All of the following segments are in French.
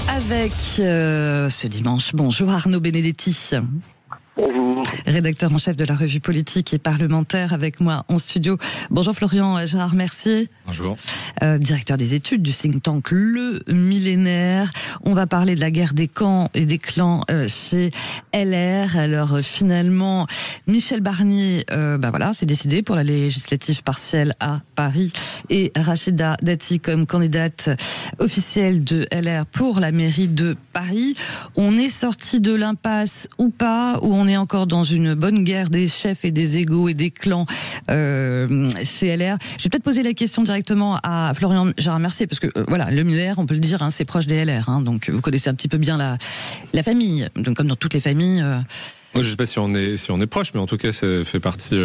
Avec ce dimanche, bonjour Arnaud Benedetti. Bonjour. Rédacteur en chef de la revue politique et parlementaire avec moi en studio. Bonjour Florian Gérard Mercier. Bonjour. Directeur des études du think tank Le Millénaire. On va parler de la guerre des camps et des clans chez LR. Alors finalement, Michel Barnier, c'est décidé pour la législative partielle à Paris et Rachida Dati comme candidate officielle de LR pour la mairie de Paris. On est sorti de l'impasse ou pas, ou on est encore dans une bonne guerre des chefs et des égos et des clans chez LR. Je vais peut-être poser la question directement à Florian Gérard Mercier, parce que Le Millénaire, on peut le dire, c'est proche des LR, donc vous connaissez un petit peu bien la famille, donc comme dans toutes les familles. Moi, je ne sais pas si on est proche, mais en tout cas, ça fait partie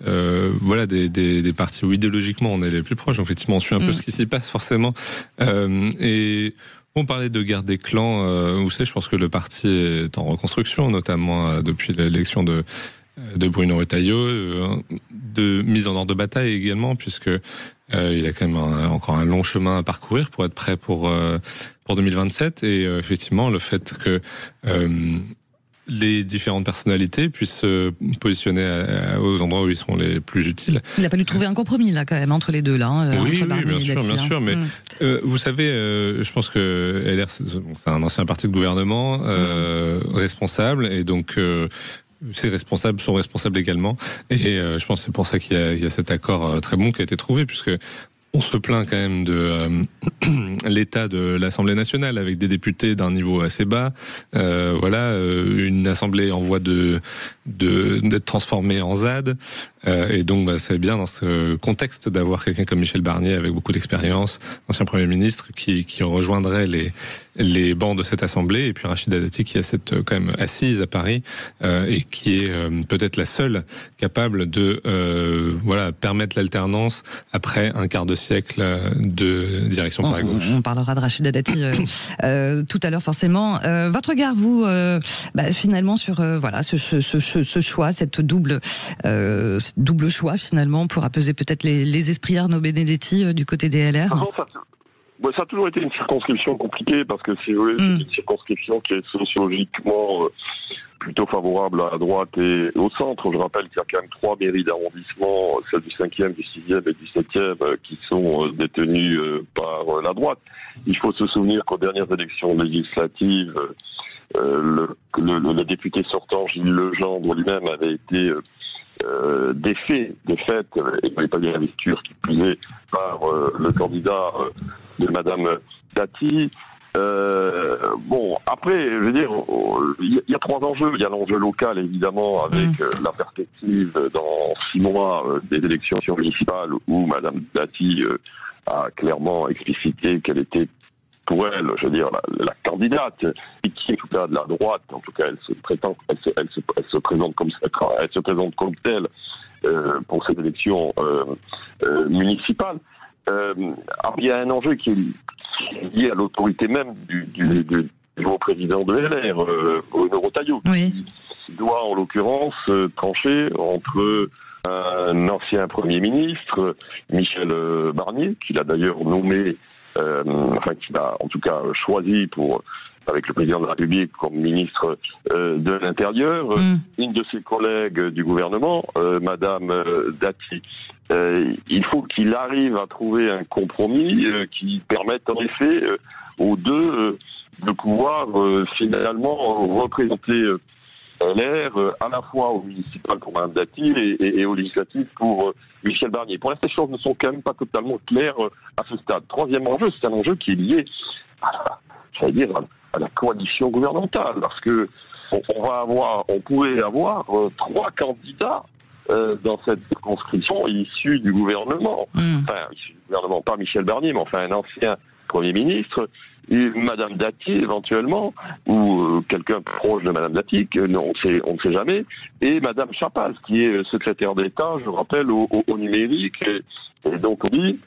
des partis où idéologiquement on est les plus proches. Donc, effectivement, on suit un peu ce qui s'y passe forcément. Et on parlait de guerre des clans. Vous savez, je pense que le parti est en reconstruction, notamment depuis l'élection de Bruno Retailleau, de mise en ordre de bataille également, puisque il a quand même encore un long chemin à parcourir pour être prêt pour 2027. Et effectivement, le fait que les différentes personnalités puissent se positionner aux endroits où ils seront les plus utiles. Il a fallu trouver un compromis là quand même entre les deux là. Oui, bien sûr. Mais vous savez, je pense que LR c'est un ancien parti de gouvernement responsable, et donc ces responsables sont responsables également. Et je pense que c'est pour ça qu'il y a cet accord très bon qui a été trouvé, puisque on se plaint quand même de l'état de l'Assemblée nationale, avec des députés d'un niveau assez bas. Une assemblée en voie d'être transformée en ZAD. Et donc, c'est bien dans ce contexte d'avoir quelqu'un comme Michel Barnier, avec beaucoup d'expérience, ancien Premier ministre, qui rejoindrait les bancs de cette assemblée. Et puis Rachida Dati, qui a cette quand même assise à Paris, et qui est peut-être la seule capable de permettre l'alternance après un quart de siècle de direction par la gauche. On parlera de Rachida Dati tout à l'heure forcément. Votre regard, vous, finalement sur ce choix, cette double choix finalement pour apaiser peut-être les esprits, Arnaud Benedetti, du côté des LR. Ça a toujours été une circonscription compliquée, parce que si vous voulez, c'est une circonscription qui est sociologiquement plutôt favorable à droite et au centre. Je rappelle qu'il y a quand même 3 mairies d'arrondissement, celles du 5e, du 6e et du 7e, qui sont détenues par la droite. Il faut se souvenir qu'aux dernières élections législatives, le député sortant, Gilles Legendre lui-même, avait été défait, et n'avait pas bien l'investiture qui plus est, par le candidat de Madame Dati. Après, je veux dire, il y a 3 enjeux. Il y a l'enjeu local, évidemment, avec la perspective dans 6 mois des élections municipales, où Madame Dati a clairement explicité qu'elle était, pour elle, je veux dire, la candidate, et qui, en tout cas, de la droite, en tout cas, elle se présente comme telle pour cette élection municipale. Il y a un enjeu qui est lié à l'autorité même du nouveau président de LR, Bruno Retailleau, qui doit en l'occurrence trancher entre un ancien Premier ministre, Michel Barnier, qu'il a d'ailleurs nommé, qu'il a en tout cas choisi avec le président de la République comme ministre de l'Intérieur, une de ses collègues du gouvernement, Madame Dati. Il faut qu'il arrive à trouver un compromis qui permette en effet aux deux de pouvoir finalement représenter LR à la fois au municipal pour Mme Dati et au législatif pour Michel Barnier. Pour l'instant, les choses ne sont quand même pas totalement claires à ce stade. Troisième enjeu, c'est un enjeu qui est lié à la coalition gouvernementale, parce que on pourrait avoir 3 candidats dans cette circonscription issus du gouvernement. Issus du gouvernement, pas Michel Barnier, mais un ancien Premier ministre, et Madame Dati éventuellement, ou quelqu'un proche de Madame Dati, on ne sait jamais, et Madame Chapal, qui est secrétaire d'État, je rappelle, au numérique, et donc on dit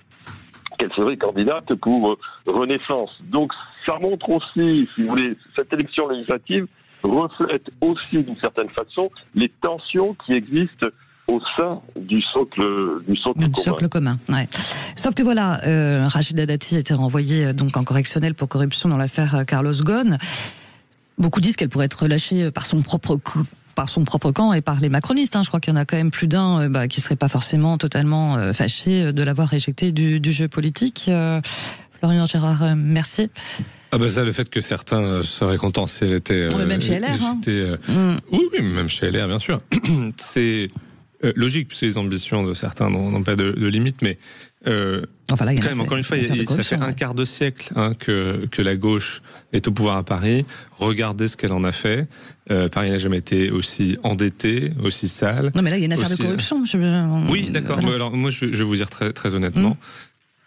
qu'elle serait candidate pour Renaissance. Donc ça montre aussi, si vous voulez, cette élection législative reflète aussi d'une certaine façon les tensions qui existent au sein du socle commun. Ouais. Sauf que voilà, Rachida Dati a été renvoyée donc en correctionnel pour corruption dans l'affaire Carlos Ghosn. Beaucoup disent qu'elle pourrait être relâchée par son propre camp et par les macronistes. Je crois qu'il y en a quand même plus d'un qui ne serait pas forcément totalement fâché de l'avoir éjecté du jeu politique. Florian Gérard-Mercier. Ça, le fait que certains seraient contents si elle était... même chez LR. Oui, même chez LR, bien sûr. C'est logique, puisque les ambitions de certains n'ont pas de limite, mais... là, quand même, encore une fois, ça fait un quart de siècle que la gauche est au pouvoir à Paris. Regardez ce qu'elle en a fait. Paris n'a jamais été aussi endetté, aussi sale. Non, mais là, il y a une affaire de corruption. Oui, d'accord. Voilà. Alors, moi, je vais vous dire très, très honnêtement.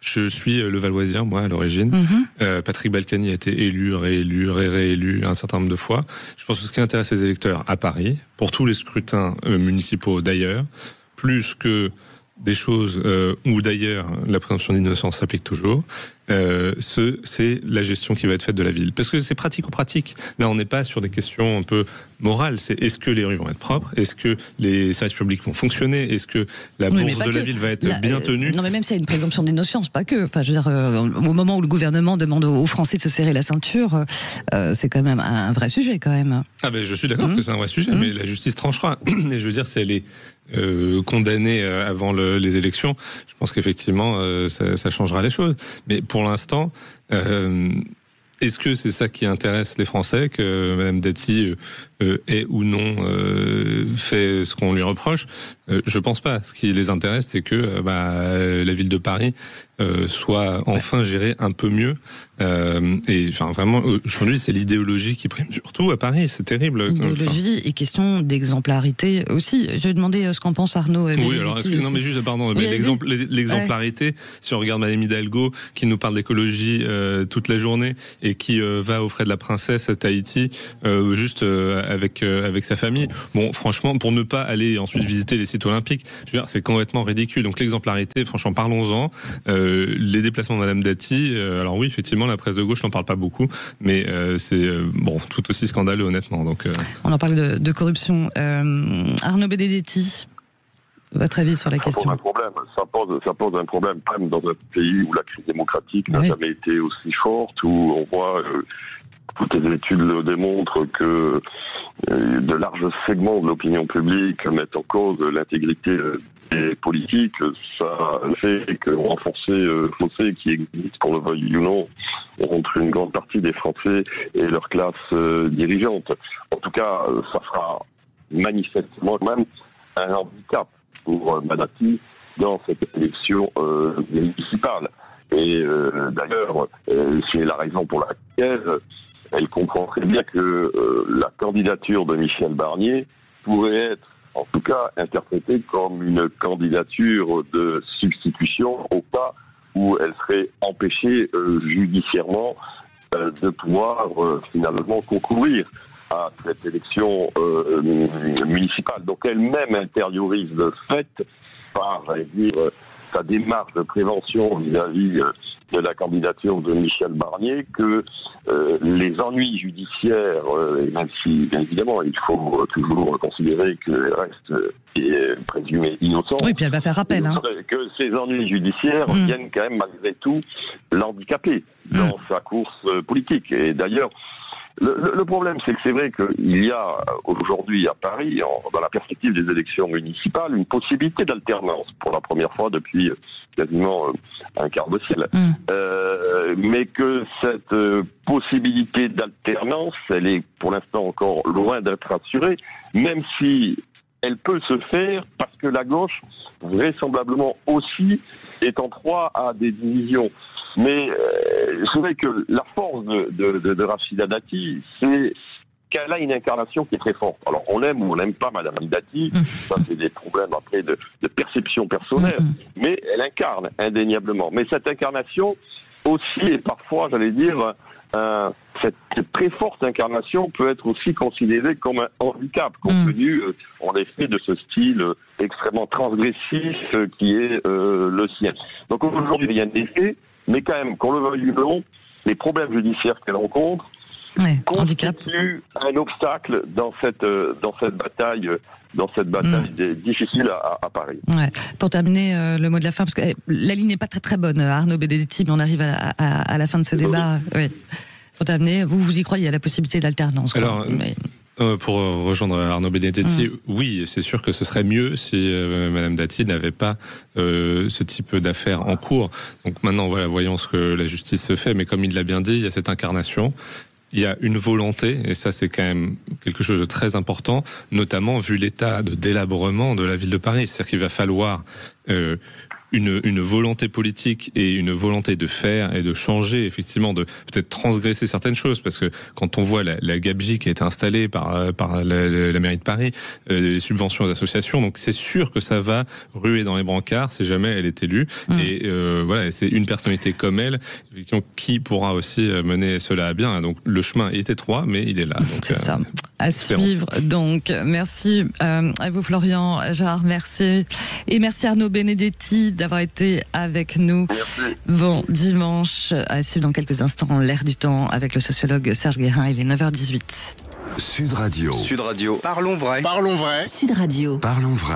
Je suis levalloisien, moi, à l'origine. Patrick Balkany a été élu, réélu un certain nombre de fois. Je pense que ce qui intéresse les électeurs à Paris, pour tous les scrutins municipaux d'ailleurs, plus que des choses où d'ailleurs la présomption d'innocence s'applique toujours, c'est la gestion qui va être faite de la ville. Parce que c'est pratico-pratique. Là, on n'est pas sur des questions un peu morales. C'est est-ce que les rues vont être propres? Est-ce que les services publics vont fonctionner? Est-ce que la bourse de la ville va être bien tenue? Non, mais même s'il y a une présomption d'innocence, pas que. Enfin, je veux dire, au moment où le gouvernement demande aux Français de se serrer la ceinture, c'est quand même un vrai sujet, quand même. Je suis d'accord que c'est un vrai sujet, mais la justice tranchera. Et je veux dire, si elle est condamnée avant les élections, je pense qu'effectivement, ça changera les choses. Mais pour l'instant, est-ce que c'est ça qui intéresse les Français, que Mme Dati ait ou non fait ce qu'on lui reproche? Je pense pas. Ce qui les intéresse, c'est que la ville de Paris soit enfin gérée un peu mieux. Et enfin, vraiment, aujourd'hui, c'est l'idéologie qui prime surtout à Paris. C'est terrible. Idéologie et question d'exemplarité aussi. Je vais demander ce qu'en pense Arnaud. Oui, alors, non, mais juste, pardon, mais l'exemplarité, si on regarde Madame Hidalgo, qui nous parle d'écologie toute la journée et qui va aux frais de la princesse à Tahiti, juste avec sa famille. Bon, franchement, pour ne pas aller ensuite visiter les sites olympiques, je veux dire, c'est complètement ridicule. Donc l'exemplarité, franchement, parlons-en. Les déplacements de Madame Dati, alors oui, effectivement, la presse de gauche n'en parle pas beaucoup, mais c'est tout aussi scandaleux, honnêtement. Donc, on en parle de corruption. Arnaud Benedetti, votre avis sur la question? Ça pose un problème, même dans un pays où la crise démocratique n'a jamais été aussi forte, où on voit... toutes les études le démontrent que de larges segments de l'opinion publique mettent en cause l'intégrité des politiques. Ça fait que renforcer le fossé qui existe, qu'on le veuille ou non, entre une grande partie des Français et leur classe dirigeante. En tout cas, ça sera manifestement même un handicap pour Dati dans cette élection municipale. Et d'ailleurs, c'est la raison pour laquelle elle comprend très bien que la candidature de Michel Barnier pourrait être, en tout cas, interprétée comme une candidature de substitution au cas où elle serait empêchée judiciairement de pouvoir finalement concourir à cette élection municipale. Donc elle-même intériorise le fait par, sa démarche de prévention vis-à-vis de la candidature de Michel Barnier, que les ennuis judiciaires, même si, bien évidemment, il faut toujours considérer qu'elle reste présumée innocente. Oui, puis elle va faire appel. Que ces ennuis judiciaires viennent quand même, malgré tout, l'handicaper dans sa course politique. Et d'ailleurs, le problème, c'est que c'est vrai qu'il y a aujourd'hui à Paris, dans la perspective des élections municipales, une possibilité d'alternance pour la première fois depuis quasiment un quart de siècle. Mais que cette possibilité d'alternance, elle est pour l'instant encore loin d'être assurée, même si elle peut se faire parce que la gauche, vraisemblablement aussi, est en proie à des divisions. Mais c'est vrai que la force de Rachida Dati, c'est qu'elle a une incarnation qui est très forte. Alors on aime ou on n'aime pas Madame Dati, ça c'est des problèmes après de perception personnelle, mais elle incarne indéniablement. Mais cette incarnation aussi est parfois, j'allais dire, cette très forte incarnation peut être aussi considérée comme un handicap, compte tenu en effet de ce style extrêmement transgressif qui est le sien. Donc aujourd'hui rien n'est fait. Mais quand même, qu'on le veuille ou non, les problèmes judiciaires qu'elle rencontre constitue un obstacle dans cette bataille. Difficile à Paris. Ouais. Pour terminer, le mot de la fin, parce que la ligne n'est pas très très bonne, Arnaud Benedetti, mais on arrive à la fin de ce débat. Oui. Pour terminer, vous y croyez à la possibilité d'alternance? Alors, pour rejoindre Arnaud Benedetti, oui, c'est sûr que ce serait mieux si Madame Dati n'avait pas ce type d'affaires en cours. Donc maintenant, voilà, voyons ce que la justice se fait. Mais comme il l'a bien dit, il y a cette incarnation. Il y a une volonté, et ça c'est quand même quelque chose de très important, notamment vu l'état de délabrement de la ville de Paris. C'est-à-dire qu'il va falloir une volonté politique et une volonté de faire et de changer, effectivement, de peut-être transgresser certaines choses, parce que quand on voit la gabegie qui a été installée par la mairie de Paris, les subventions aux associations, donc c'est sûr que ça va ruer dans les brancards si jamais elle est élue. Et voilà, c'est une personnalité comme elle, effectivement, qui pourra aussi mener cela à bien. Donc le chemin est étroit, mais il est là. C'est ça. À suivre. Donc merci à vous, Florian Jarre, merci. Et merci Arnaud Benedetti d'avoir été avec nous. Merci. Bon dimanche, à suivre dans quelques instants l'air du temps avec le sociologue Serge Guérin. Il est 9h18. Sud Radio. Sud Radio. Parlons vrai. Parlons vrai. Sud Radio. Parlons vrai.